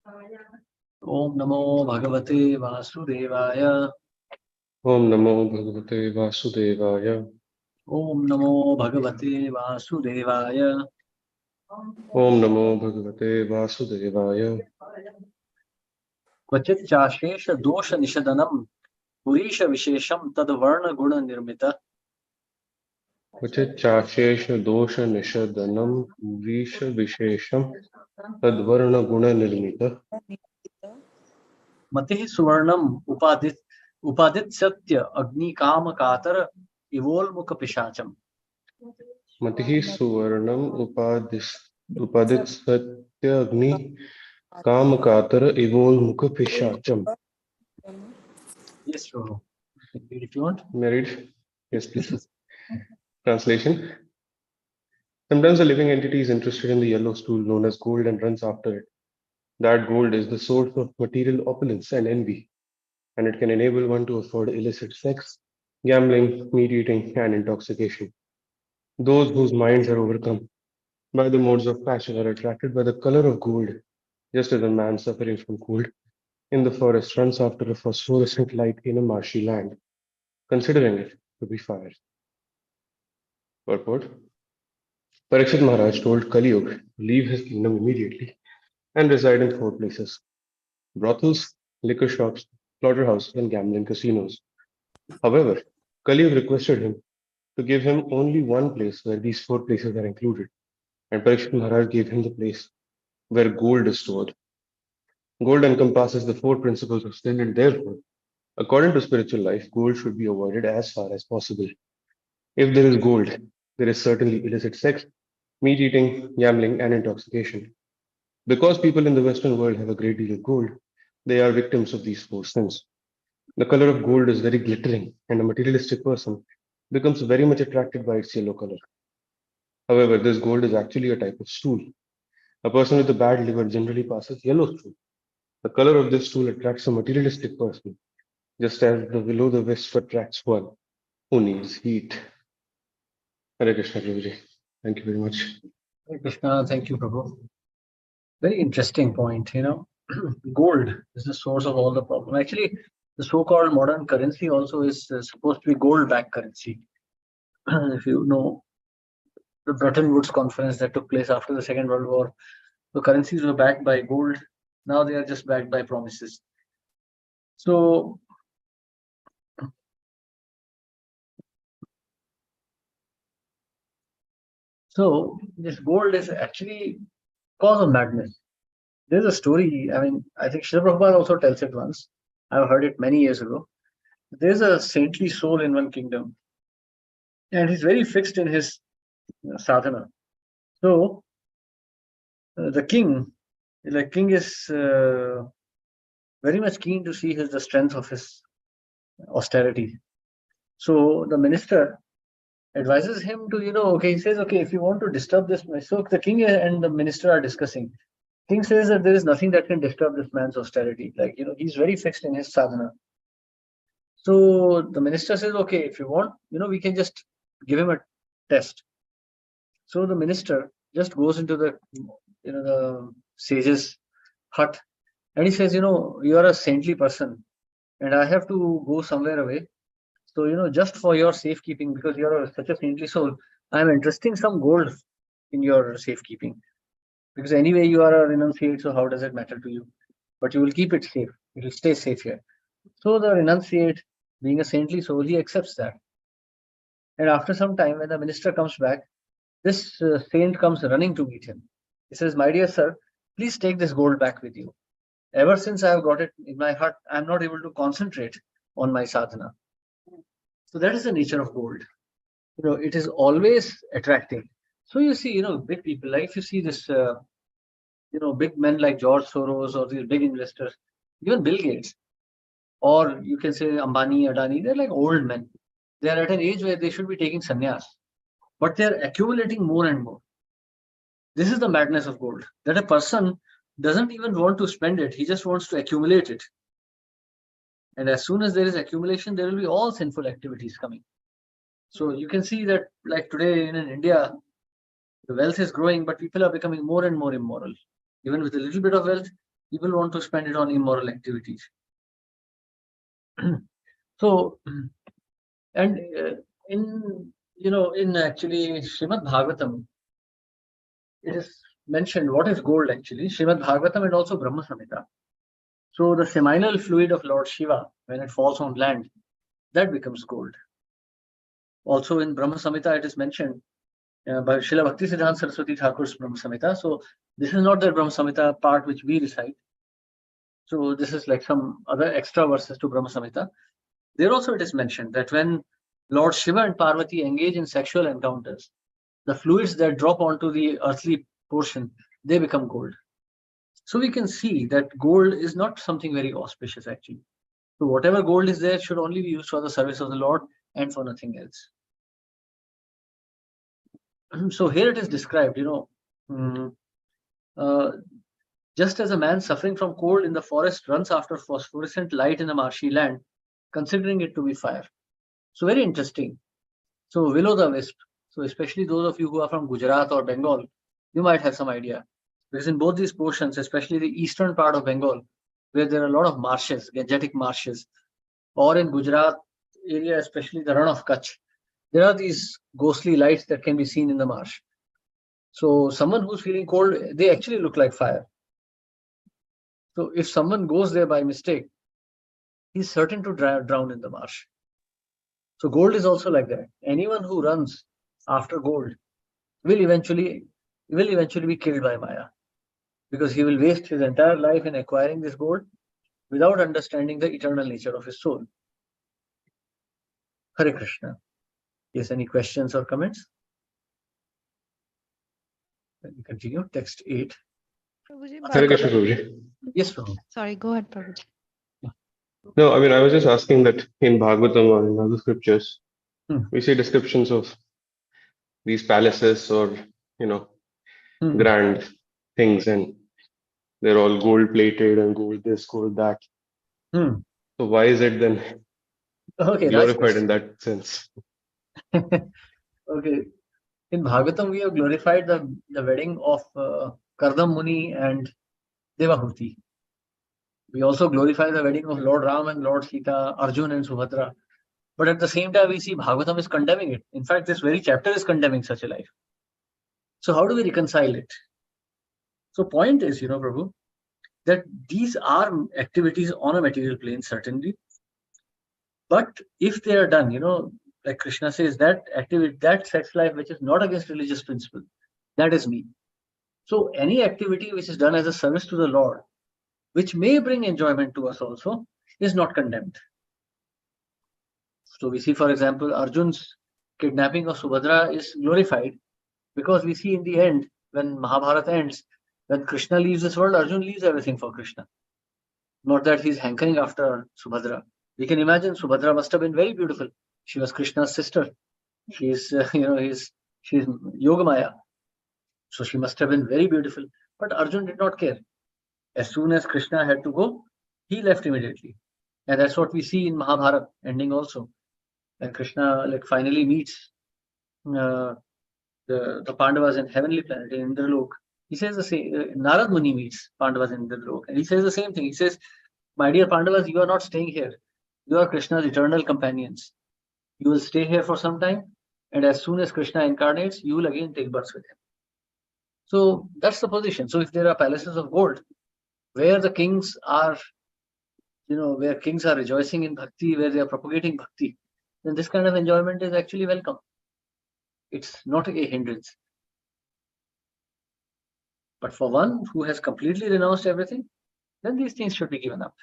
Om Namo Bhagavate Vasudevaya. Om Namo Bhagavate Vasudevaya. Om Namo Bhagavate Vasudevaya. Om Namo Bhagavate Vasudevaya. Kvachit Chashesha Dosha Nishadanam Purisha Vishesham Tad Varna Guna Nirmita. Kvachit Chashesha Dosha Nishadanam Visha Vishesham Tadvarna Guna Nirmita. Matihi Suvarnam Upadit Satya Agni Kama Katara Ivolmukha Pishacham. Matihi Suvarnam Upadit Satya Agni Kamakatara Evol Mukha Pishacham. Yes, Prabhu. If you want. Married? Yes, please. Translation. Sometimes a living entity is interested in the yellow stool known as gold and runs after it. That gold is the source of material opulence and envy, and it can enable one to afford illicit sex, gambling, meat eating, and intoxication. Those whose minds are overcome by the modes of passion are attracted by the color of gold, just as a man suffering from cold in the forest runs after a phosphorescent light in a marshy land, considering it to be fire. Purport. Parikshit Maharaj told Kali Yuga to leave his kingdom immediately and reside in four places: brothels, liquor shops, slaughterhouses, and gambling casinos. However, Kali Yuga requested him to give him only one place where these four places are included, and Parikshit Maharaj gave him the place where gold is stored. Gold encompasses the four principles of sin, and therefore, according to spiritual life, gold should be avoided as far as possible. If there is gold, there is certainly illicit sex, meat eating, gambling, and intoxication. Because people in the Western world have a great deal of gold, they are victims of these four sins. The color of gold is very glittering, and a materialistic person becomes very much attracted by its yellow color. However, this gold is actually a type of stool. A person with a bad liver generally passes yellow stool. The color of this stool attracts a materialistic person, just as the below the wisp attracts one who needs heat. Hare Krishna, Prabhuji. Thank you very much. Hare Krishna, thank you, Prabhu. Very interesting point. Gold is the source of all the problem. Actually, the so-called modern currency also is supposed to be gold-backed currency. If you know the Bretton Woods conference that took place after the Second World War, the currencies were backed by gold. Now they are just backed by promises. So, this gold is actually cause of madness. There's a story. I mean, I think Srila Prabhupada also tells it once. I've heard it many years ago. There's a saintly soul in one kingdom, and he's very fixed in his sadhana. So the king is very much keen to see the strength of his austerity. So the minister advises him to, okay, he says, okay, if you want to disturb this, so the king and the minister are discussing. King says that there is nothing that can disturb this man's austerity. Like, he's very fixed in his sadhana. So the minister says, okay, if you want, we can just give him a test. So the minister just goes into the sage's hut, and he says, you are a saintly person, and I have to go somewhere away. So, just for your safekeeping, because you're such a saintly soul, I'm entrusting some gold in your safekeeping. Because anyway, you are a renunciate, so how does it matter to you? But you will keep it safe. It will stay safe here. So the renunciate, being a saintly soul, he accepts that. And after some time, when the minister comes back, this saint comes running to meet him. He says, my dear sir, please take this gold back with you. Ever since I have got it in my heart, I'm not able to concentrate on my sadhana. So that is the nature of gold. It is always attracting. So you see, big people, like if you see this, big men like George Soros or these big investors, even Bill Gates, or you can say Ambani, Adani, they're like old men. They're at an age where they should be taking sannyas, but they're accumulating more and more. This is the madness of gold, that a person doesn't even want to spend it, he just wants to accumulate it. And as soon as there is accumulation, there will be all sinful activities coming. So you can see that, like today in India, the wealth is growing, but people are becoming more and more immoral. Even with a little bit of wealth, People want to spend it on immoral activities. So, and in actually Srimad Bhagavatam, it is mentioned what is gold actually, Srimad Bhagavatam and also Brahma Samhita. So the seminal fluid of Lord Shiva, when it falls on land, that becomes gold. Also in Brahma Samhita, it is mentioned by Srila Bhakti Siddhanta Saraswati Thakur's Brahma Samhita. So this is not the Brahma Samhita part which we recite. So this is like some other extra verses to Brahma Samhita. There also it is mentioned that when Lord Shiva and Parvati engage in sexual encounters, the fluids that drop onto the earthly portion, they become gold. So we can see that gold is not something very auspicious actually. So whatever gold is there should only be used for the service of the Lord and for nothing else. So here it is described, just as a man suffering from cold in the forest runs after phosphorescent light in a marshy land, considering it to be fire. So very interesting. So will-o'-the-wisp. So especially those of you who are from Gujarat or Bengal, you might have some idea. Because in both these portions, especially the eastern part of Bengal, where there are a lot of marshes, Gangetic marshes, or in Gujarat area, especially the Ran of Kutch, there are these ghostly lights that can be seen in the marsh. So someone who's feeling cold, they actually look like fire. So if someone goes there by mistake, he's certain to drown in the marsh. So gold is also like that. Anyone who runs after gold will eventually be killed by Maya, because he will waste his entire life in acquiring this gold without understanding the eternal nature of his soul. Hare Krishna. Yes, any questions or comments? Let me continue. Text 8. Prabhuji, Hare Krishna, Prabhuji. Yes, Prabhu. sorry, go ahead, Prabhuji. No, I mean, I was just asking that in Bhagavatam or in other scriptures, Hmm. we see descriptions of these palaces or, Hmm. grand things, and they're all gold plated and gold this, gold that. Hmm. So why is it then Okay, glorified in that sense? Okay. In Bhagavatam, we have glorified the wedding of Kardam Muni and Devahuti. We also glorify the wedding of Lord Ram and Lord Sita, Arjun and Subhadra. But at the same time, we see Bhagavatam is condemning it. In fact, this very chapter is condemning such a life. So how do we reconcile it? So point is, Prabhu, that these are activities on a material plane, certainly. But if they are done, like Krishna says, that activity, that sex life which is not against religious principle, that is me. So any activity which is done as a service to the Lord, which may bring enjoyment to us also, is not condemned. So we see, for example, Arjun's kidnapping of Subhadra is glorified because we see in the end, when Mahabharata ends, when Krishna leaves this world, Arjun leaves everything for Krishna. Not that he's hankering after Subhadra. We can imagine Subhadra must have been very beautiful. She was Krishna's sister. She's, she's Yogamaya. So she must have been very beautiful. But Arjun did not care. As soon as Krishna had to go, he left immediately. And that's what we see in Mahabharata ending also. And Krishna finally meets the Pandavas in heavenly planet, in Indralok. He says the same, Narad Muni meets Pandavas in Indralok. And he says the same thing. He says, my dear Pandavas, you are not staying here. You are Krishna's eternal companions. You will stay here for some time. And as soon as Krishna incarnates, you will again take birth with him. So that's the position. So if there are palaces of gold, where the kings are, where kings are rejoicing in bhakti, where they are propagating bhakti, then this kind of enjoyment is actually welcome. It's not a hindrance. But for one who has completely renounced everything, then these things should be given up.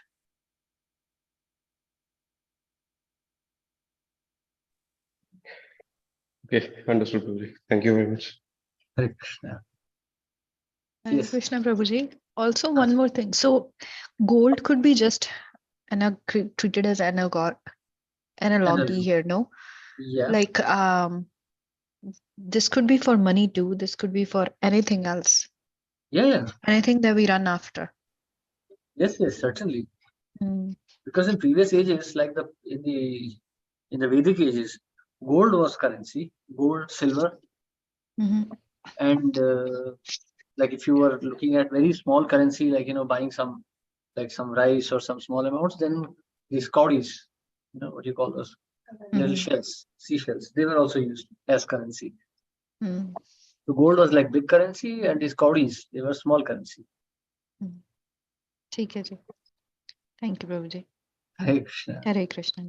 Okay, understood, Prabhuji. Thank you very much. Hare Krishna. Hare Yes. Krishna, Prabhuji. Also, one more thing. So, gold could be just treated as analogy here, no? Yeah. Like, this could be for money too. This could be for anything else. Yeah. Anything that we run after. Yes, certainly. Mm. Because in previous ages, like in the Vedic ages, gold was currency, gold, silver, and like if you were looking at very small currency, like buying some like some rice or some small amounts, then these cowries, what do you call those little shells, seashells, they were also used as currency. Hmm. So gold was like big currency, and these cowries, they were small currency. ठीक है जी. Thank you, Prabhuji. Hare Krishna. Hare Krishna.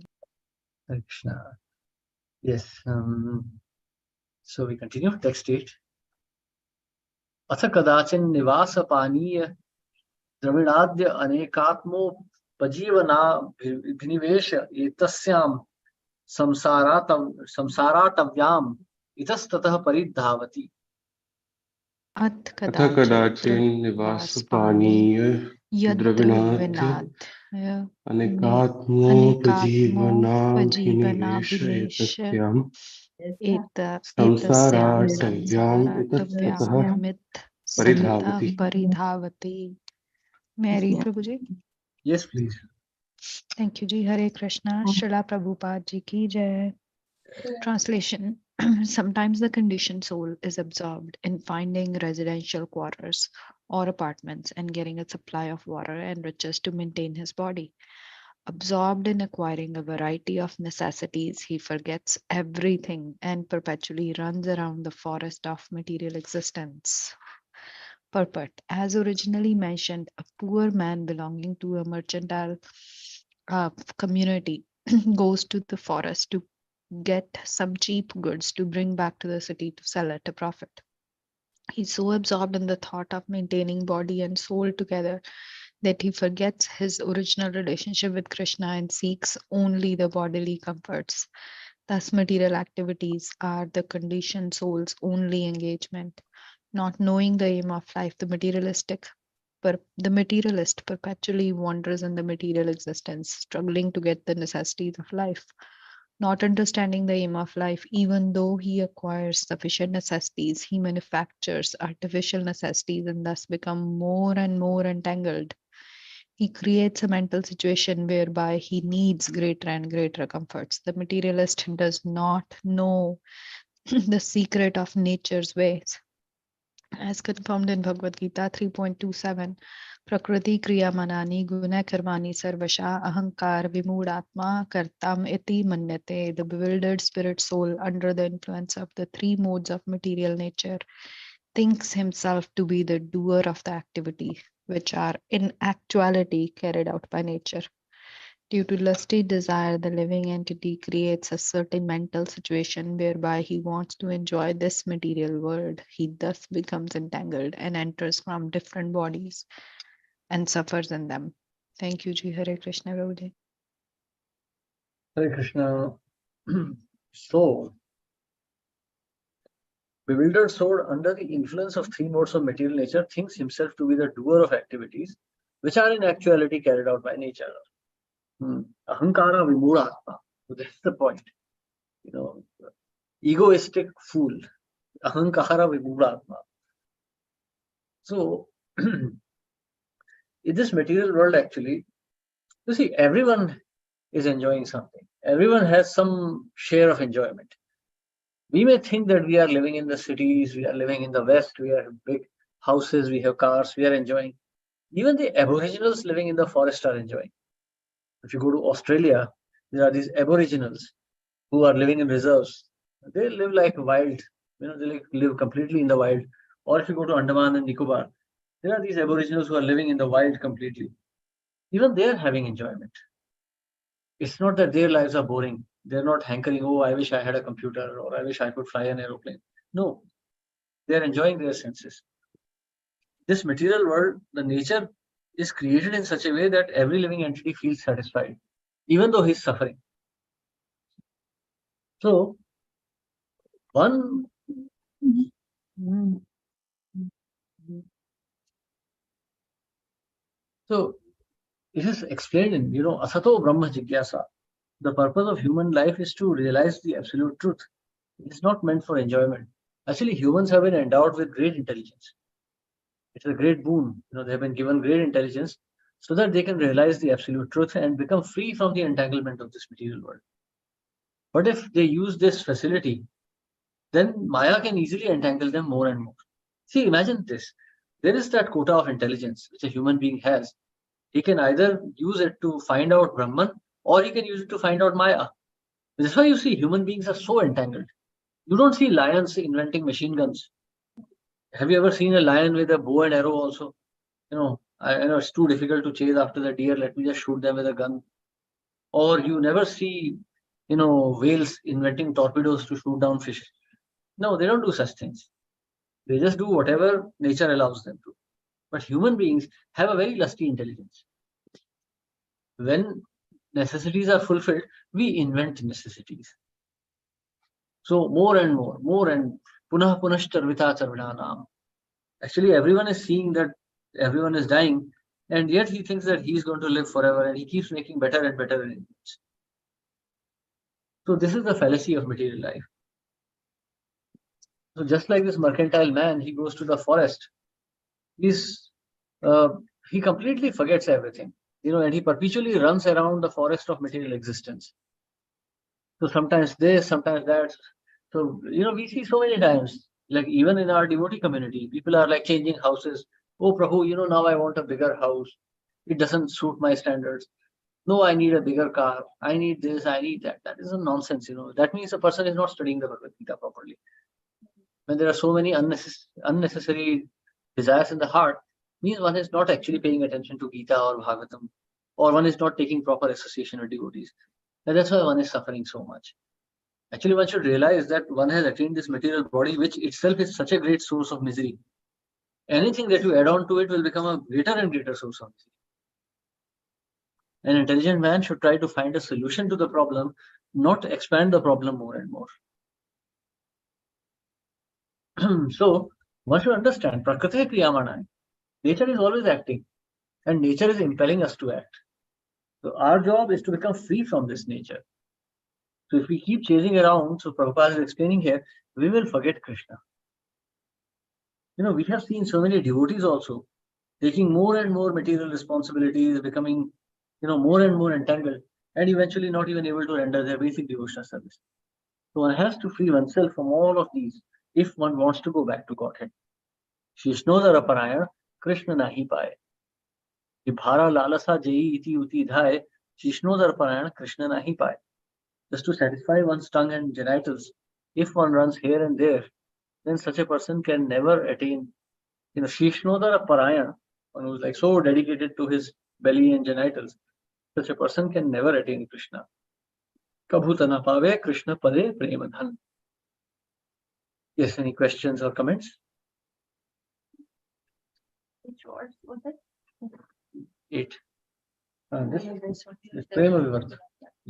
Hare Krishna. Yes. So we continue. Text 8. अथ कदाचिन निवास पानीय द्रविणाद्य अनेकात्मोपजीवनाभिनिवेश एतस्यां संसाराटव्याम इतस्ततः परिधावति. अथ अथ कदाचिन निवासपानीय द्रविणाद्य अनेकात्मोपजीवनाभिनिवेश एतस्यां संसाराटव्याम इतस्ततः परिधावति. परिधावति. May I read, Prabhuji? Yes, please. Thank you, Ji. Hare Krishna. Srila Prabhupada Ji ki jai. Translation. Sometimes the conditioned soul is absorbed in finding residential quarters or apartments and getting a supply of water and riches to maintain his body. Absorbed in acquiring a variety of necessities, he forgets everything and perpetually runs around the forest of material existence. Purport. As originally mentioned, a poor man belonging to a mercantile community goes to the forest to get some cheap goods to bring back to the city to sell at a profit. He's so absorbed in the thought of maintaining body and soul together that he forgets his original relationship with Krishna and seeks only the bodily comforts. Thus, material activities are the conditioned soul's only engagement. Not knowing the aim of life, the materialist perpetually wanders in the material existence, struggling to get the necessities of life. Not understanding the aim of life, even though he acquires sufficient necessities, he manufactures artificial necessities and thus become more and more entangled. He creates a mental situation whereby he needs greater and greater comforts. The materialist does not know the secret of nature's ways. As confirmed in Bhagavad Gita 3.27, Prakriti Kriya Manani Guna Karmani Sarvasha Ahankar Vimudatma Kartam Iti Manyate. The bewildered spirit soul, under the influence of the three modes of material nature, thinks himself to be the doer of the activity, which are in actuality carried out by nature. Due to lusty desire, the living entity creates a certain mental situation whereby he wants to enjoy this material world. He thus becomes entangled and enters from different bodies and suffers in them. Thank you, Ji. Hare Krishna, Prabhuji. Hare Krishna. So, bewildered soul, under the influence of three modes of material nature, thinks himself to be the doer of activities which are in actuality carried out by nature. Ahankara Vimudatma. So that's the point. Egoistic fool. Ahankara Vimudatma. So, in this material world, actually, you see, everyone is enjoying something. Everyone has some share of enjoyment. We may think that we are living in the cities, we are living in the West, we have big houses, we have cars, we are enjoying. Even the aboriginals living in the forest are enjoying. If you go to Australia, there are these aboriginals who are living in reserves. They live like wild, they live completely in the wild. Or if you go to Andaman and Nicobar, there are these aboriginals who are living in the wild completely. Even they are having enjoyment. It's not that their lives are boring. They're not hankering, oh, I wish I had a computer, or I wish I could fly an aeroplane. No, they're enjoying their senses. This material world, the nature is created in such a way that every living entity feels satisfied, even though he's suffering. So, it is explained in, Asato Brahma Jigyasa. The purpose of human life is to realize the absolute truth. It is not meant for enjoyment. Actually, humans have been endowed with great intelligence. It's a great boon. They have been given great intelligence so that they can realize the absolute truth and become free from the entanglement of this material world. But if they use this facility, then Maya can easily entangle them more and more. See, imagine this. There is that quota of intelligence which a human being has. He can either use it to find out Brahman or he can use it to find out Maya. That's why you see human beings are so entangled. You don't see lions inventing machine guns. Have you ever seen a lion with a bow and arrow also? I know it's too difficult to chase after the deer. Let me just shoot them with a gun. Or you never see, whales inventing torpedoes to shoot down fish. No, they don't do such things. They just do whatever nature allows them to. But human beings have a very lusty intelligence. When necessities are fulfilled, we invent necessities. So more and more and punah punashtarvita charvinanam. Actually, everyone is seeing that everyone is dying, and yet he thinks that he's going to live forever, and he keeps making better and better arrangements. So this is the fallacy of material life. So just like this mercantile man, he goes to the forest. He completely forgets everything, and he perpetually runs around the forest of material existence. So sometimes this, sometimes that. So, we see so many times, like even in our devotee community, people are like changing houses. Oh, Prabhu, now I want a bigger house. It doesn't suit my standards. No, I need a bigger car. I need this, I need that. That is a nonsense, That means a person is not studying the Bhagavad Gita properly. When there are so many unnecessary desires in the heart, means one is not actually paying attention to Gita or Bhagavatam, or one is not taking proper association with devotees. And that's why one is suffering so much. Actually, one should realize that one has attained this material body, which itself is such a great source of misery. Anything that you add on to it will become a greater and greater source of misery. An intelligent man should try to find a solution to the problem, not expand the problem more and more. So, one should understand, Prakriti Kriyamana. Nature is always acting, and nature is impelling us to act. So, our job is to become free from this nature. So if we keep chasing around, so Prabhupada is explaining here, we will forget Krishna. We have seen so many devotees also taking more and more material responsibilities, becoming, more and more entangled, and eventually not even able to render their basic devotional service. So one has to free oneself from all of these if one wants to go back to Godhead. Shishnodara parayana Krishna nahi paye. Ibhara lalasa jai iti uti dhai Shishnodara parayana Krishna nahi paye. Just to satisfy one's tongue and genitals, if one runs here and there, then such a person can never attain, Shishnodara Parayana, one who's like so dedicated to his belly and genitals, such a person can never attain Krishna. Kabhutana pave Krishna pade premadhan. Yes, any questions or comments? Which verse was it? 8. This Prema Vivarta,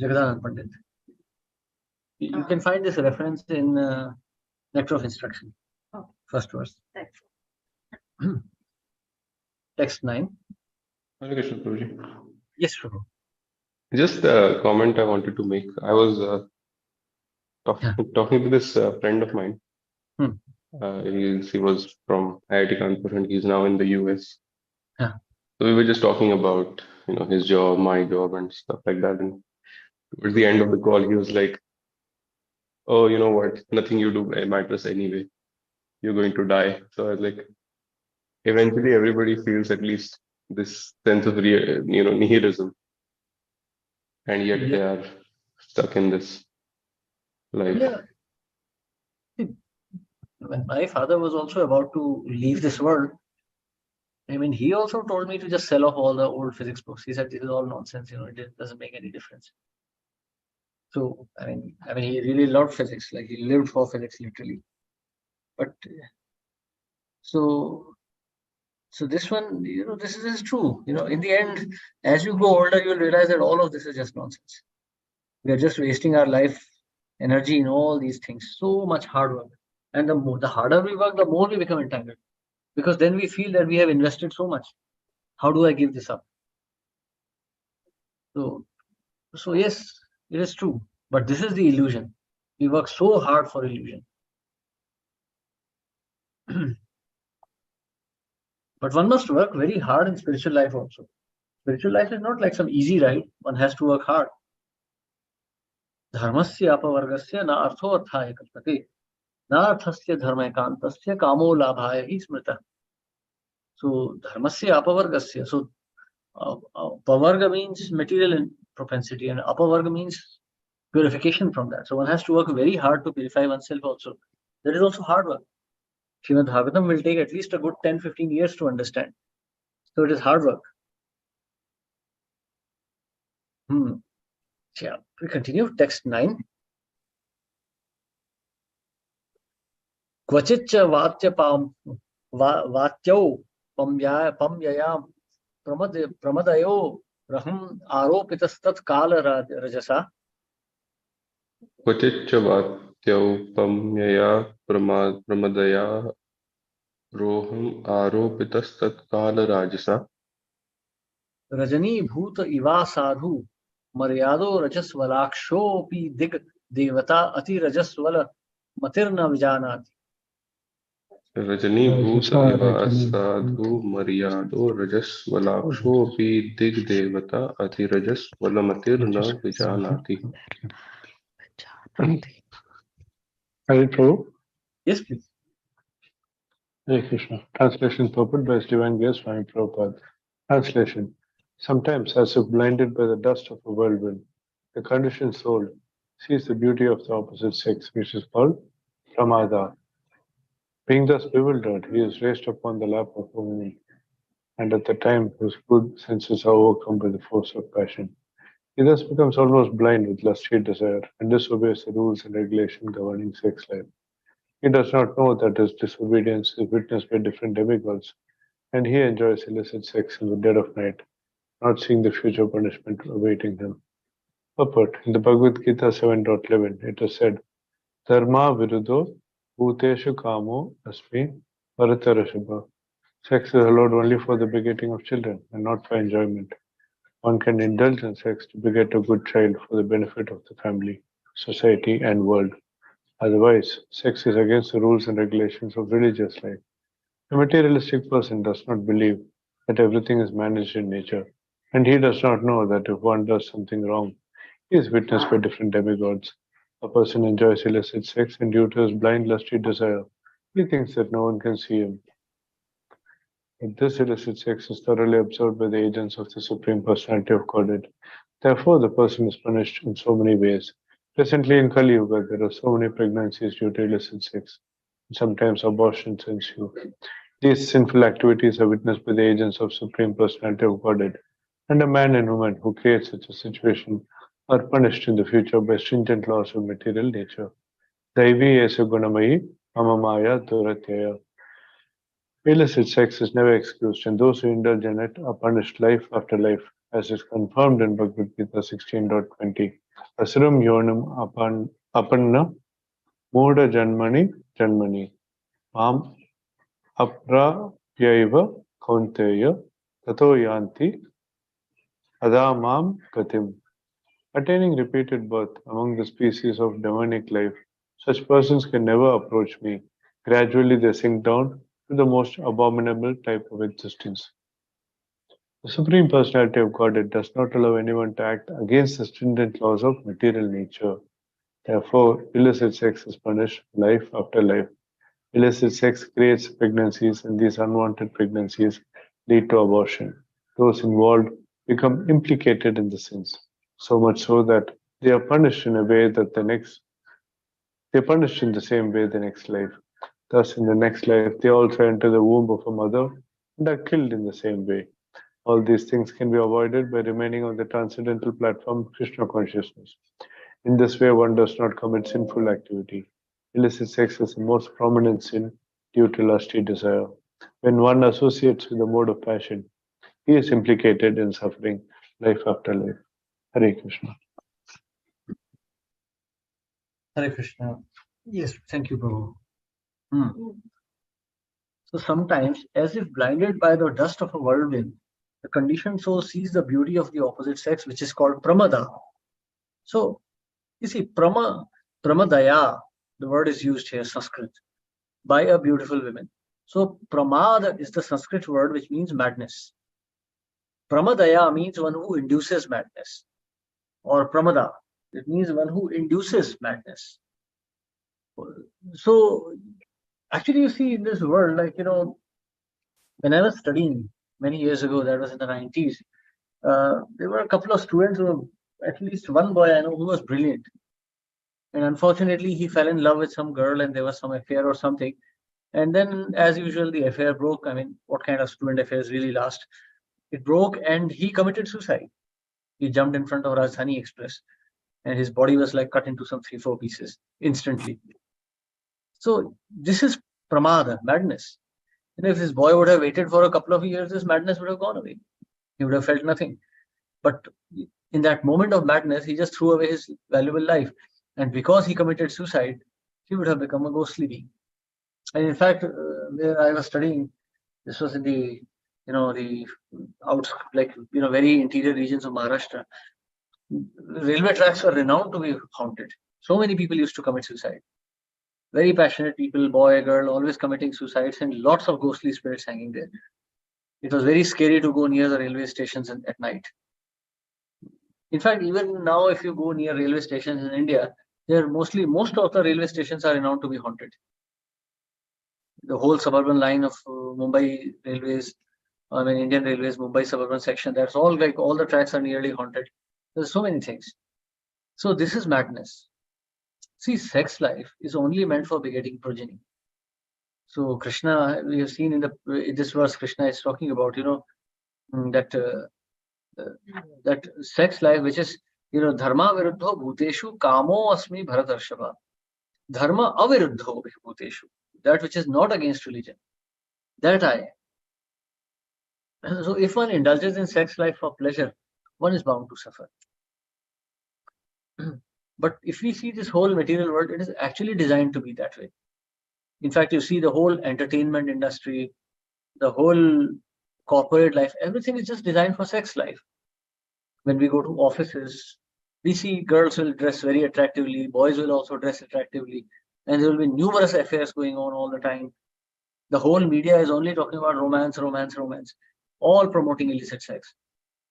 Jagadanand Pandit. You can find this reference in Nectar of Instruction. Okay. First verse. Thanks. Text 9. Hare Krishna, Prabhuji. Yes, Prabhu. Just a comment I wanted to make. I was talking to this friend of mine. He was from IIT Kanpur and he's now in the US. Yeah. So we were just talking about, his job, my job, and stuff like that. And towards the end of the call, he was like, "Oh, you know what? Nothing you do matters anyway. You're going to die." So I was like, eventually everybody feels at least this sense of nihilism, and yet they are stuck in this life. Yeah. When my father was also about to leave this world, he also told me to just sell off all the old physics books. He said this is all nonsense, it doesn't make any difference. So, he really loved physics, like he lived for physics literally. But so this one, this is true. In the end, as you grow older, you'll realize that all of this is just nonsense. We are just wasting our life energy in all these things. So much hard work. And the harder we work, the more we become entangled. Because then we feel that we have invested so much. How do I give this up? So yes, it is true. But this is the illusion. We work so hard for illusion. But one must work very hard in spiritual life also. Spiritual life is not like some easy ride. One has to work hard. Dharmasya apavargasya na artho arthaya kalpate. Na arthasya dharma ekantasya kamo labhaya hi smrita. So dharmasya apavargasya. So Pavarga means material propensity, and apavarga means purification from that. So one has to work very hard to purify oneself also. That is also hard work. Srimad Bhagavatam will take at least a good 10-15 years to understand. So it is hard work. Yeah, we continue. Text 9. क्वचिच्च वाच्यौ पम्यया प्रमदयो रहम् आरोपितस्तत्कालरजसा क्वचिच्च वात्यौपम्यया प्रमदया रोहम् आरोपितस्तत्कालराजसा रजनीभूत Eva साधु मर्यादो रजस्वलाक्षोऽपि दिग् देवता अतिरजस्वल मतिर्न विजानाति रजनीभूत इव साधु मर्यादो रजस्वलाक्षोऽपि दिग्देवता अतिरजस्वलमतिर्न विजानाति. Hare Prabhu. Yes, please. Hare Krishna. Translation purport by His Divine Grace Swami Prabhupada. Translation. Sometimes, as if blinded by the dust of a whirlwind, the conditioned soul sees the beauty of the opposite sex, which is called pramada. Being thus bewildered, he is raised upon the lap of a woman, and at the time his good senses are overcome by the force of passion. He thus becomes almost blind with lusty desire and disobeys the rules and regulations governing sex life. He does not know that his disobedience is witnessed by different demigods, and he enjoys illicit sex in the dead of night, not seeing the future punishment awaiting him. Purport. In the Bhagavad Gita 7.11, it is said, Dharma viruddho bhuteshu kamo asmi bharatarashabha. Sex is allowed only for the begetting of children and not for enjoyment. One can indulge in sex to beget a good child for the benefit of the family, society, and world. Otherwise, sex is against the rules and regulations of religious life. A materialistic person does not believe that everything is managed in nature, and he does not know that if one does something wrong, he is witnessed by different demigods. A person enjoys illicit sex, and due to his blind lusty desire, he thinks that no one can see him. But this illicit sex is thoroughly observed by the agents of the Supreme Personality of Godhead. Therefore, the person is punished in so many ways. Presently in Kali Yuga, there are so many pregnancies due to illicit sex. Sometimes abortions ensue. These sinful activities are witnessed by the agents of Supreme Personality of Godhead, and a man and woman who create such a situation are punished in the future by stringent laws of material nature. Daivi esa gunamayi amamaya duratyaya. Illicit sex is never excused, and those who indulge in it are punished life after life, as is confirmed in Bhagavad Gita 16.20. Asram yonam apanna muda janmani mam apravyaiva kaunteya tato yanti adamam gatim. Attaining repeated birth among the species of demonic life, such persons can never approach me. Gradually they sink down to the most abominable type of existence. The Supreme Personality of Godhead does not allow anyone to act against the stringent laws of material nature. Therefore, illicit sex is punished life after life. Illicit sex creates pregnancies, and these unwanted pregnancies lead to abortion. Those involved become implicated in the sins, so much so that they are punished in a way that they're punished in the same way the next life. Thus, in the next life, they also enter the womb of a mother and are killed in the same way. All these things can be avoided by remaining on the transcendental platform of Krishna consciousness. In this way, one does not commit sinful activity. Illicit sex is the most prominent sin due to lusty desire. When one associates with the mode of passion, he is implicated in suffering life after life. Hare Krishna. Hare Krishna. Yes, thank you, Prabhu. So sometimes, as if blinded by the dust of a whirlwind, the conditioned soul sees the beauty of the opposite sex, which is called pramada. So, you see, pramadaya, the word is used here, Sanskrit, by a beautiful woman. So, pramada is the Sanskrit word which means madness. Pramadaya means one who induces madness, or pramada, it means one who induces madness. So, actually, you see, in this world, like, when I was studying many years ago, that was in the 90s, There were a couple of students at least one boy I know who was brilliant. And unfortunately, he fell in love with some girl and there was some affair or something. And then, as usual, the affair broke. I mean, what kind of student affairs really last? It broke and he committed suicide. He jumped in front of Rajdhani Express and his body was like cut into some 3-4 pieces instantly. So this is pramada, madness. And if this boy would have waited for a couple of years, this madness would have gone away. He would have felt nothing. But in that moment of madness, he just threw away his valuable life. And because he committed suicide, he would have become a ghostly being. And in fact, where I was studying, this was in the, the very interior regions of Maharashtra. Railway tracks were renowned to be haunted. So many people used to commit suicide. Very passionate people, boy, girl, always committing suicides, and lots of ghostly spirits hanging there. It was very scary to go near the railway stations at night. In fact, even now, if you go near railway stations in India, most of the railway stations are renowned to be haunted. The whole suburban line of Mumbai Railways, Indian Railways, Mumbai suburban section, that's all like all the tracks are nearly haunted. There's so many things. So this is madness. See, sex life is only meant for begetting progeny. So Krishna, we have seen in this verse, Krishna is talking about, that sex life, which is, dharma viruddho bhuteshu kamo asmi bharatarshava. Dharma aviruddho bhuteshu. That which is not against religion. That I am. So if one indulges in sex life for pleasure, one is bound to suffer. But if we see this whole material world, it is actually designed to be that way. In fact, you see the whole entertainment industry, the whole corporate life, everything is just designed for sex life. When we go to offices, we see girls will dress very attractively, boys will also dress attractively, and there will be numerous affairs going on all the time. The whole media is only talking about romance, romance, romance, all promoting illicit sex,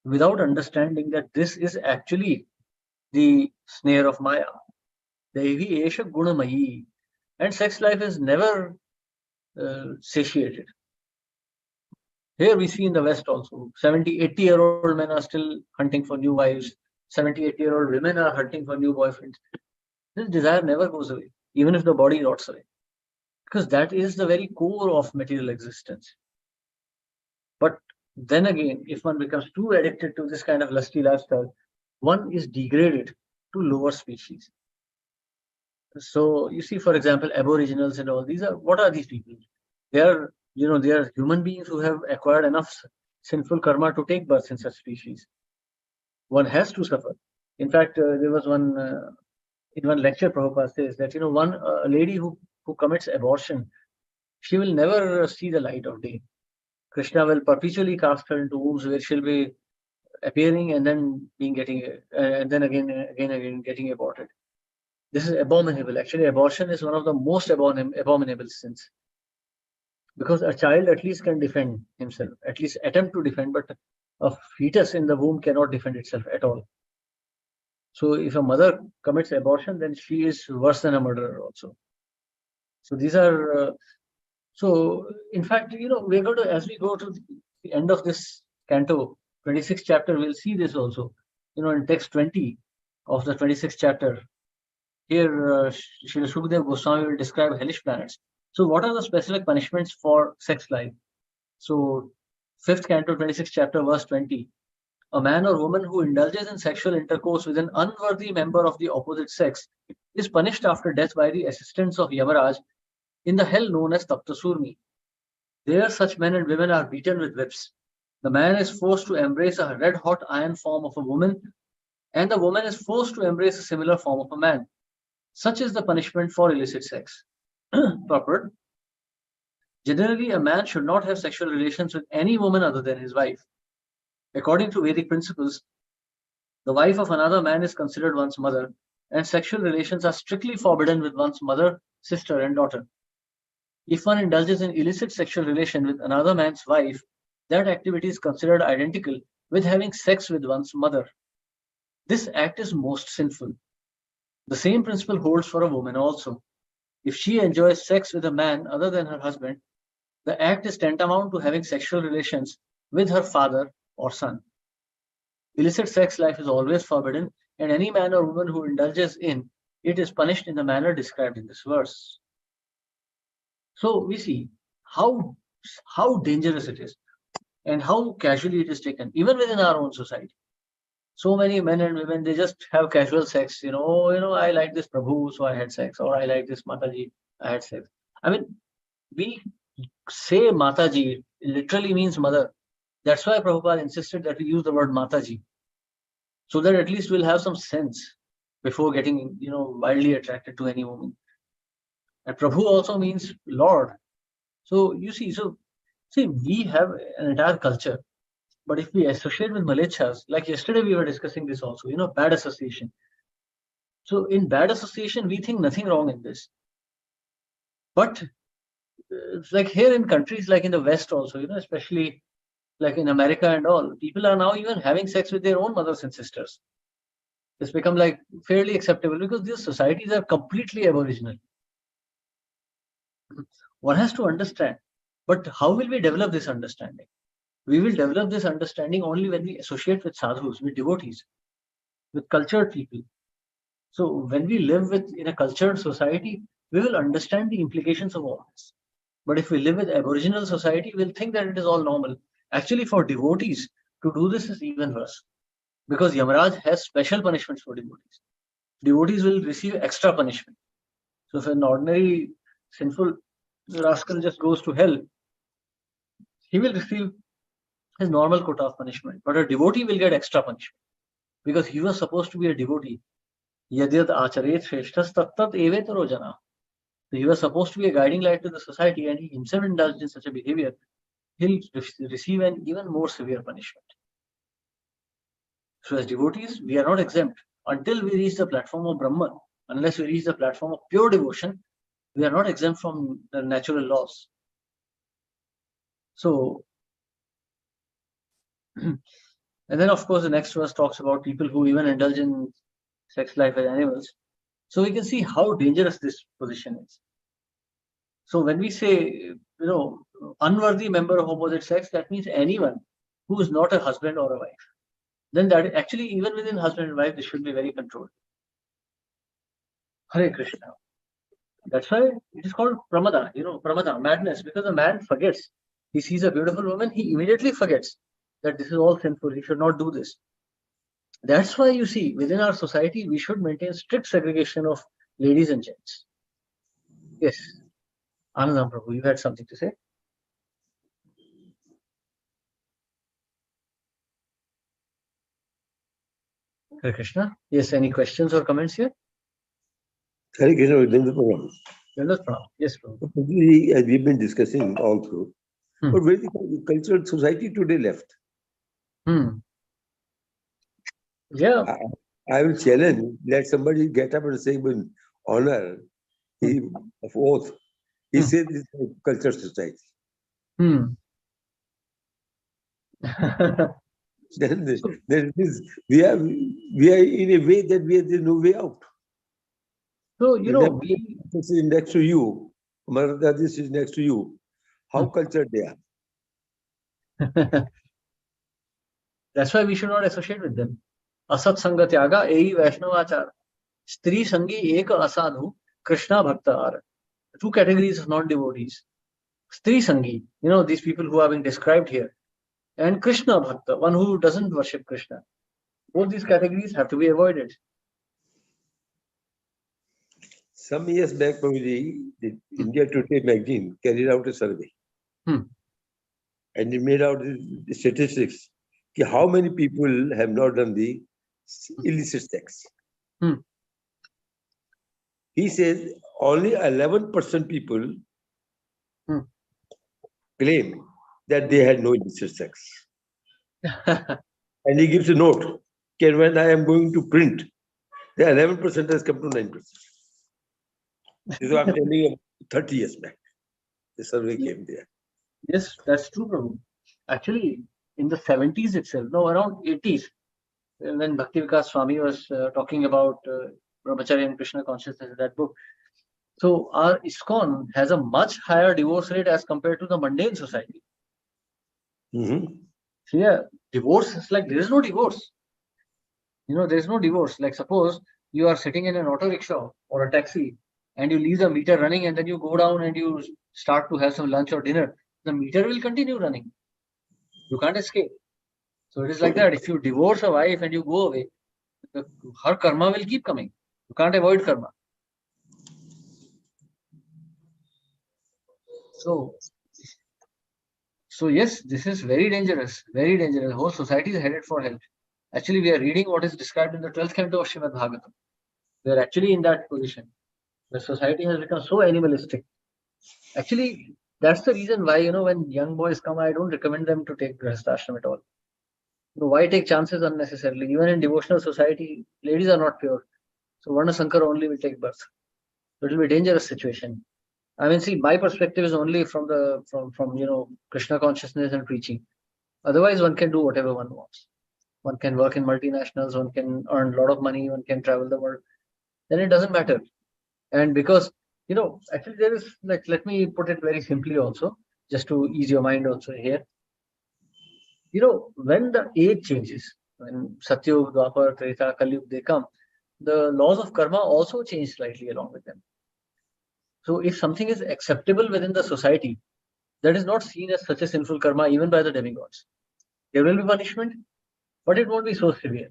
without understanding that this is actually the snare of Maya. Devi Esha Gunamayi. And sex life is never satiated. Here we see in the West also, 70, 80-year-old men are still hunting for new wives. 70, 80-year-old women are hunting for new boyfriends. This desire never goes away, even if the body rots away. Because that is the very core of material existence. But then again, if one becomes too addicted to this kind of lusty lifestyle, one is degraded to lower species. So you see, for example, aboriginals and all these what are these people? They are human beings who have acquired enough sinful karma to take birth in such species. One has to suffer. In fact, there was one in one lecture, Prabhupada says that a lady who commits abortion, she will never see the light of day. Krishna will perpetually cast her into wombs where she'll be appearing and then again getting aborted. This is abominable. Actually, abortion is one of the most abominable sins. Because a child at least can defend himself, at least attempt to defend, but a fetus in the womb cannot defend itself at all. So if a mother commits abortion, then she is worse than a murderer also. So these are, in fact, we're going to, as we go to the end of this canto, 26th chapter, we'll see this also. In text 20 of the 26th chapter, here Srila Shukdev Goswami will describe hellish planets. So what are the specific punishments for sex life? So 5th canto, 26th chapter, verse 20. A man or woman who indulges in sexual intercourse with an unworthy member of the opposite sex is punished after death by the assistance of Yamaraj in the hell known as Taptasurmi. There such men and women are beaten with whips. The man is forced to embrace a red-hot iron form of a woman, and the woman is forced to embrace a similar form of a man. Such is the punishment for illicit sex. Purport. Generally, a man should not have sexual relations with any woman other than his wife. According to Vedic principles, the wife of another man is considered one's mother, and sexual relations are strictly forbidden with one's mother, sister, and daughter. If one indulges in illicit sexual relation with another man's wife, that activity is considered identical with having sex with one's mother. This act is most sinful. The same principle holds for a woman also. If she enjoys sex with a man other than her husband, the act is tantamount to having sexual relations with her father or son. Illicit sex life is always forbidden, and any man or woman who indulges in it is punished in the manner described in this verse. So we see how dangerous it is and how casually it is taken, even within our own society. So many men and women, they just have casual sex. I like this Prabhu, so I had sex, or I like this Mataji, I had sex. I mean, we say Mataji literally means mother. That's why Prabhupada insisted that we use the word Mataji, so that at least we'll have some sense before getting, wildly attracted to any woman. And Prabhu also means Lord. So you see, we have an entire culture, but if we associate with Malechas, like yesterday we were discussing this also, bad association. So in bad association, we think nothing wrong in this. But it's like here in countries like in the West also, especially like in America and all, people are now even having sex with their own mothers and sisters. It's become like fairly acceptable because these societies are completely aboriginal. One has to understand. But how will we develop this understanding? We will develop this understanding only when we associate with sadhus, with devotees, with cultured people. So when we live in a cultured society, we will understand the implications of all this. But if we live with aboriginal society, we'll think that it is all normal. Actually, for devotees, to do this is even worse. Because Yamaraj has special punishments for devotees. Devotees will receive extra punishment. So if an ordinary sinful rascal just goes to hell, he will receive his normal quota of punishment. But a devotee will get extra punishment because he was supposed to be a devotee. Yadyad acharet shreshthas tattat evetaro jana. So he was supposed to be a guiding light to the society, and he himself indulged in such a behavior. He'll receive an even more severe punishment. So as devotees, we are not exempt until we reach the platform of Brahman. Unless we reach the platform of pure devotion, we are not exempt from the natural laws. So, and then of course the next verse talks about people who even indulge in sex life with animals. So we can see how dangerous this position is. So when we say, unworthy member of opposite sex, that means anyone who is not a husband or a wife. Then that actually, even within husband and wife, this should be very controlled. Hare Krishna. That's why it is called pramada, pramada, madness, because a man forgets. He sees a beautiful woman, he immediately forgets that this is all sinful, he should not do this. That's why you see, within our society, we should maintain strict segregation of ladies and gents. Yes. Anandam Prabhu, you had something to say? Hare Krishna. Yes, any questions or comments here? Hare Krishna, Videndra Pranam. Videndra Pranam. Yes, Prabhu. As we've been discussing all through, but where the cultural society today left? Yeah. I will challenge, let somebody get up and say with honor, of oath, he said this is a cultural society. Then we are in a way that there's no way out. So, this is next to you, Maratha, this is next to you. How cultured they are. That's why we should not associate with them. Asat Sanga Tyaga, Ei Vaishnavachar. Stri Sangi Eka Asadhu, Krishna Bhakta. Two categories of non-devotees. Stri Sangi, these people who are being described here. And Krishna Bhakta, one who doesn't worship Krishna. Both these categories have to be avoided. Some years back, Prabhuji, the India Today magazine carried out a survey. And it made out the statistics. How many people have not done the illicit sex? He says only 11% people claim that they had no illicit sex. And he gives a note. When I am going to print, the 11% has come to 9%. This is what I'm telling you 30 years back. The survey came there. Yes, that's true, Prabhu. Actually, in the 70s itself, around 80s, when Bhakti Vikas Swami was talking about Brahmacharya and Krishna consciousness in that book. So our ISKCON has a much higher divorce rate as compared to the mundane society. So yeah, divorce is like, there is no divorce. There's no divorce. Like suppose you are sitting in an auto rickshaw or a taxi and you leave the meter running and then you go down and you start to have some lunch or dinner. The meter will continue running. You can't escape. So it is like that. If you divorce a wife and you go away, her karma will keep coming. You can't avoid karma. So yes, this is very dangerous, very dangerous. The whole society is headed for hell. Actually, we are reading what is described in the 12th canto of Srimad Bhagavatam. We are actually in that position. The society has become so animalistic. Actually, that's the reason why, when young boys come, I don't recommend them to take Grihastha at all. Why take chances unnecessarily? Even in devotional society, ladies are not pure. So Varna Sankara only will take birth. So it will be a dangerous situation. I mean, see, my perspective is only from Krishna consciousness and preaching. Otherwise, one can do whatever one wants. One can work in multinationals, one can earn a lot of money, one can travel the world. Then it doesn't matter. And because, actually there is, like, let me put it very simply also, just to ease your mind also here. When the age changes, when Satyug, Dwapar, Treta, Kalyug, they come, the laws of karma also change slightly along with them. So if something is acceptable within the society, that is not seen as such a sinful karma even by the demigods. There will be punishment, but it won't be so severe.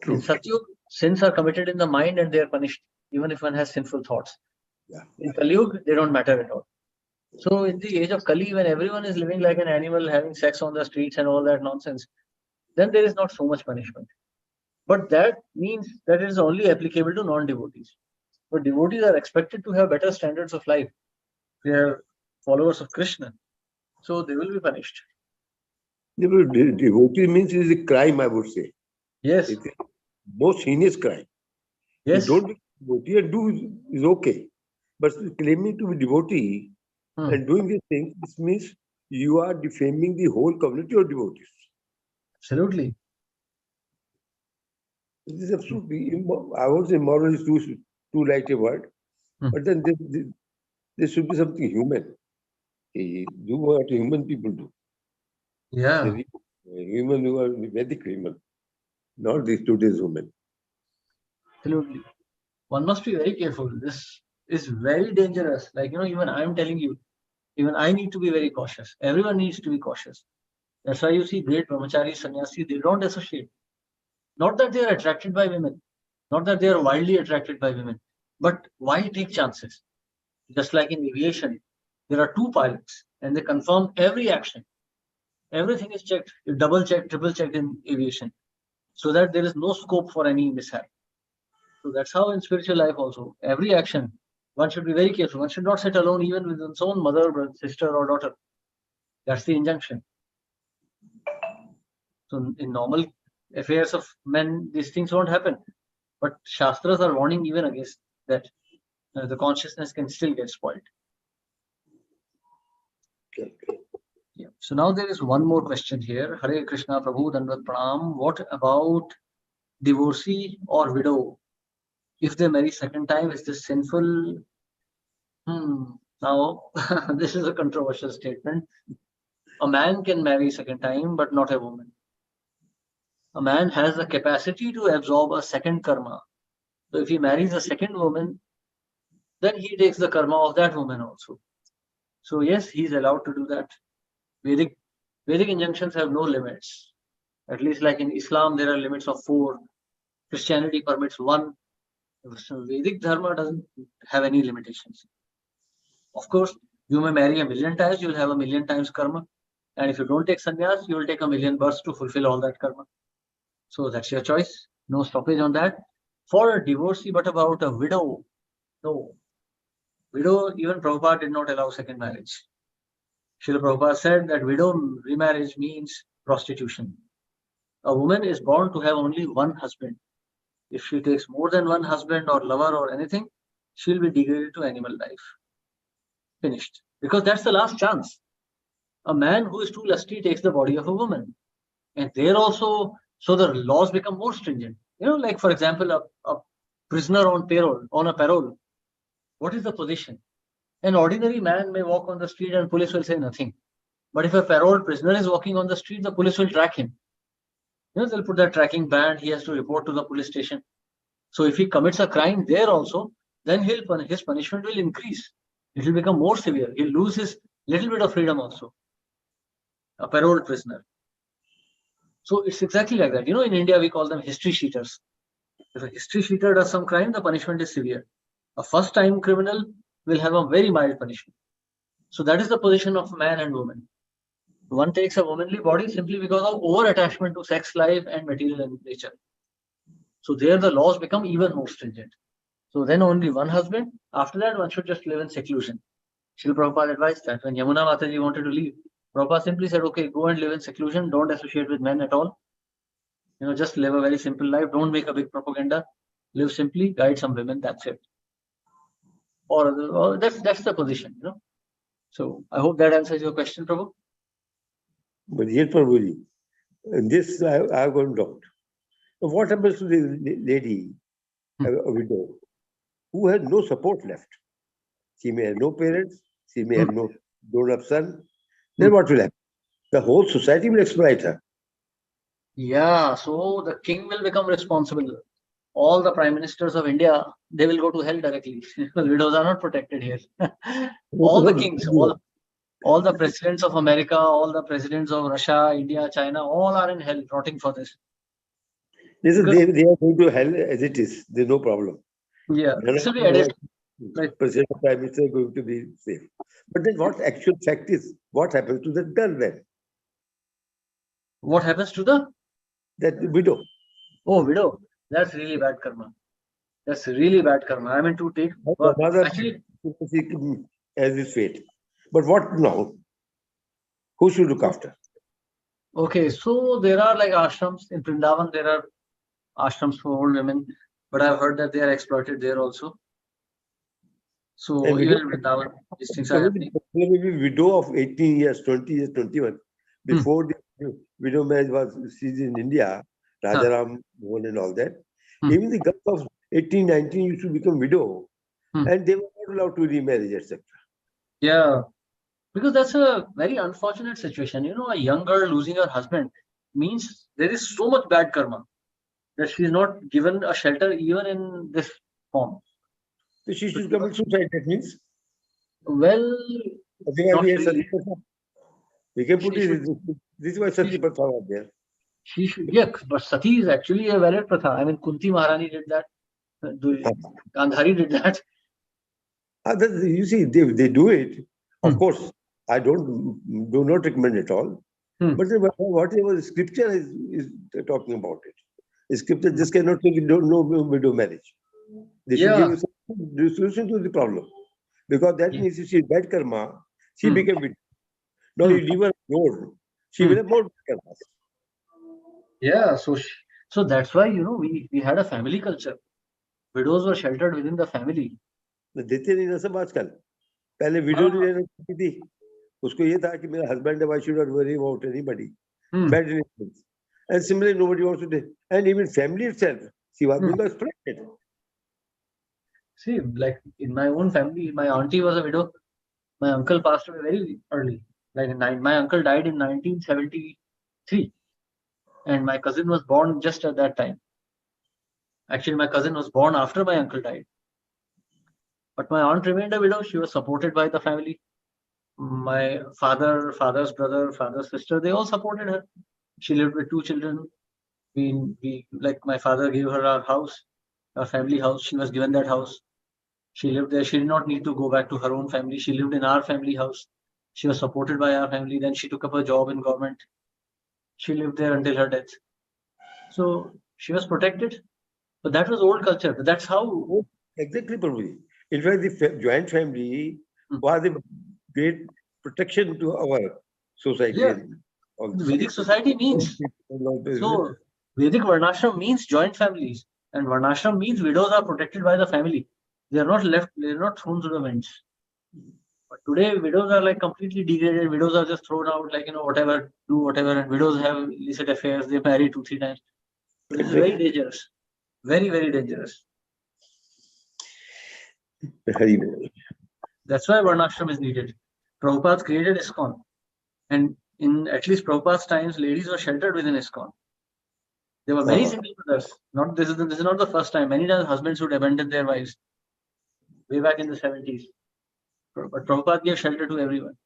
In Satyug, sins are committed in the mind and they are punished, even if one has sinful thoughts. Yeah. In Kalyug, they don't matter at all. So in the age of Kali, when everyone is living like an animal, having sex on the streets and all that nonsense, then there is not so much punishment. But that means that it is only applicable to non-devotees. But devotees are expected to have better standards of life. They are followers of Krishna. So they will be punished. Devotee means it is a crime, I would say. Yes. It is most heinous crime. Yes. You don't be devotee and do is okay. But claiming to be devotee and doing these things, this means you are defaming the whole community of devotees. Absolutely. This is absolutely, I would say moral is too light a word, but then there should be something human. Do what human people do. Yeah. Human who are Vedic human, not these today's women. Absolutely. One must be very careful. This is very dangerous. Like, even I'm telling you, even I need to be very cautious. Everyone needs to be cautious. That's why you see great brahmacharis, sannyasis, they don't associate. Not that they are attracted by women, not that they are wildly attracted by women, but why take chances? Just like in aviation, there are two pilots and they confirm every action. Everything is checked, double checked, triple checked in aviation, so that there is no scope for any mishap. So that's how in spiritual life also, every action, one should be very careful. One should not sit alone even with one's own mother, brother, sister or daughter. That's the injunction. So in normal affairs of men, these things won't happen. But Shastras are warning even against that. The consciousness can still get spoiled. Yeah. So now there is one more question here. Hare Krishna Prabhu Dandavat Pranam. What about divorcee or widow? If they marry second time, is this sinful? Now, this is a controversial statement. A man can marry second time, but not a woman. A man has the capacity to absorb a second karma. So if he marries a second woman, then he takes the karma of that woman also. So yes, he's allowed to do that. Vedic injunctions have no limits. At least like in Islam, there are limits of 4. Christianity permits 1. So Vedic Dharma doesn't have any limitations. Of course, you may marry 1,000,000 times, you will have 1,000,000 times karma. And if you don't take sannyas, you will take 1,000,000 births to fulfill all that karma. So that's your choice. No stoppage on that. For a divorcee, but about a widow, no. Widow, even Prabhupada did not allow second marriage. Srila Prabhupada said that widow remarriage means prostitution. A woman is born to have only one husband. If she takes more than one husband or lover or anything, she'll be degraded to animal life. Finished. Because that's the last chance. A man who is too lusty takes the body of a woman. And there also, so the laws become more stringent. Like for example, a prisoner on a parole. What is the position? An ordinary man may walk on the street and police will say nothing. But if a paroled prisoner is walking on the street, the police will track him. They'll put that tracking band. He has to report to the police station. So if he commits a crime there also, then his punishment will increase. It will become more severe. He'll lose his little bit of freedom also. A paroled prisoner. So it's exactly like that. In India, we call them history cheaters. If a history cheater does some crime, the punishment is severe. A first-time criminal will have a very mild punishment. So that is the position of man and woman. One takes a womanly body simply because of over-attachment to sex life and material in nature. So there the laws become even more stringent. So then only one husband. After that, one should just live in seclusion. Srila Prabhupada advised that when Yamuna Mataji wanted to leave, Prabhupada simply said, okay, go and live in seclusion. Don't associate with men at all. Just live a very simple life. Don't make a big propaganda. Live simply, guide some women. That's it. Or that's the position. So I hope that answers your question, Prabhu. But here, Prabhuji, in this I got doubt. What happens to the lady, a widow, who has no support left? She may have no parents, she may have no grown-up son. Then what will happen? The whole society will exploit her. Yeah, so the king will become responsible. All the prime ministers of India, they will go to hell directly. Widows are not protected here. All the kings, all the presidents of America, all the presidents of Russia, India, China, all are in hell rotting for this. Listen, they are going to hell as it is. There's no problem. Yeah, this will be added. Right. President or prime minister are going to be safe. But then what actual fact is, what happens to the girl then? What happens to That widow. Oh, widow. That's really bad karma. That's really bad karma. I mean, to take. Actually, as his fate. But what now? Who should look after? Okay, so there are like ashrams in Vrindavan. There are ashrams for old women, but I've heard that they are exploited there also. So even in Vrindavan, these things are happening. Maybe widow of 18 years, 20 years, 21. Before the widow marriage was seized in India, Rajaram Mohan and all that. Even the girls of 18, 19 used to become widow, and they were not allowed to remarry, etc. Yeah, because that's a very unfortunate situation. A young girl losing her husband means there is so much bad karma that she is not given a shelter even in this form. So she should commit suicide, that means? Well, not really. We can put it, this is why Sati Pratha was there. She should, yeah, but Sati is actually a valid Pratha. I mean, Kunti Maharani did that. Gandhari did that. You see, they do it. Of course, I do not recommend it all. But whatever the scripture is talking about it. The scripture just cannot take no widow marriage. They should give you solution to the problem. Because that means if she is bad karma, she became widow. Now you leave her alone, she will have more bad karma. Yeah, so that's why we had a family culture. Widows were sheltered within the family. देते नहीं ना सब आजकल. पहले window नहीं रहना चाहिए थी. उसको ये था कि मेरा husband है, I should not worry about anybody. Bad relations. And similarly, nobody wants to do. And even family itself, she was being exploited. See, like in my own family, my auntie was a widow. My uncle passed away very early. My uncle died in 1973. And my cousin was born just at that time. Actually, my cousin was born after my uncle died. But my aunt remained a widow. She was supported by the family. My father's brother, father's sister, they all supported her. She lived with 2 children. We like my father gave her our house, our family house. She was given that house. She lived there. She did not need to go back to her own family. She lived in our family house. She was supported by our family. Then she took up a job in government. She lived there until her death. So she was protected. But that was old culture. But that's how. Exactly, Prabhuji. In fact, the joint family was a great protection to our society. Yeah. Vedic society means. So Vedic Varnashram means joint families. And Varnashram means widows are protected by the family. They are not left, they are not thrown to the winds. But today, widows are like completely degraded. Widows are just thrown out, like, whatever, do whatever. And widows have illicit affairs. They marry 2-3 times. So this is very dangerous. Very, very dangerous. That's why Varnashram is needed. Prabhupada created ISKCON. And in at least Prabhupada's times, ladies were sheltered within ISKCON. There were many Uh-huh. single mothers. This is not the first time. Many times husbands would abandon their wives way back in the 70s. But Prabhupada gave shelter to everyone.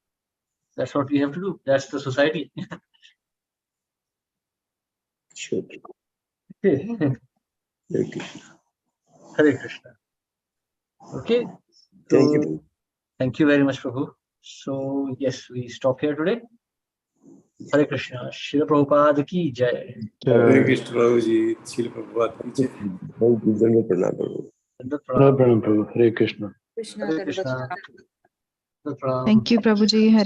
That's what we have to do. That's the society. Sure. Okay. Hare Krishna. Hare Krishna. Okay. Thank So, you. thank you very much, Prabhu. So, yes, we stop here today. Hare Krishna. Srila Prabhupada ki jai. Jai. Krishna Prabhuji, Srila Prabhupada ki jai. Thank you. Dandavat pranam, Prabhu. Dandavat No pranam. problem, Prabhu. Hare Krishna. Krishna Hare Sarvaswati. Krishna. Dandavat pranam. Thank you, Prabhuji. Hare